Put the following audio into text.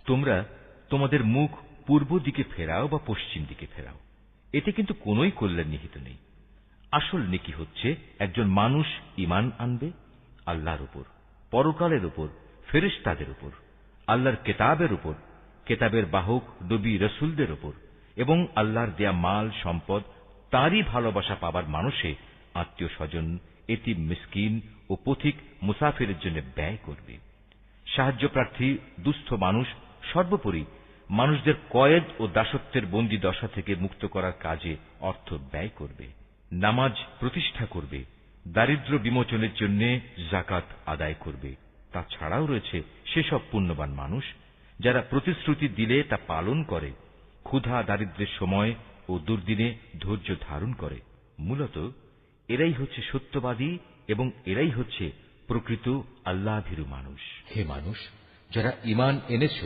তোমরা তোমাদের মুখ পূর্ব দিকে ফেরাও বা পশ্চিম দিকে ফেরাও, এতে কিন্তু কোনোই কল্যাণ নিহিত নেই। আসল নেকি হচ্ছে একজন মানুষ ঈমান আনবে আল্লাহর উপর, পরকালের উপর, ফেরেশতাদের উপর, আল্লাহর কিতাবের উপর, কিতাবের বাহক নবী রাসূলদের উপর, এবং আল্লাহর দেয়া মাল সম্পদ তারই ভালোবাসা পাবার মানুষে আত্মীয় স্বজন, এতিম মিসকিন ও পথিক মুসাফিরের জন্য ব্যয় করবে। সাহায্য প্রার্থী দুস্থ মানুষ, সর্বোপরি মানুষদের কয়েদ ও দাসত্বের বন্দী দশা থেকে মুক্ত করার কাজে অর্থ ব্যয় করবে। নামাজ প্রতিষ্ঠা করবে, দারিদ্র্য বিমোচনের জন্য যাকাত আদায় করবে। তাছাড়াও রয়েছে সেসব পুণ্যবান মানুষ যারা প্রতিশ্রুতি দিলে তা পালন করে, ক্ষুধা দারিদ্র্যের সময় ও দুর্দিনে ধৈর্য ধারণ করে। মূলত এরাই হচ্ছে সত্যবাদী এবং এরাই হচ্ছে প্রকৃত আল্লাহভীরু মানুষ। হে মানুষ, যারা ঈমান এনেছ,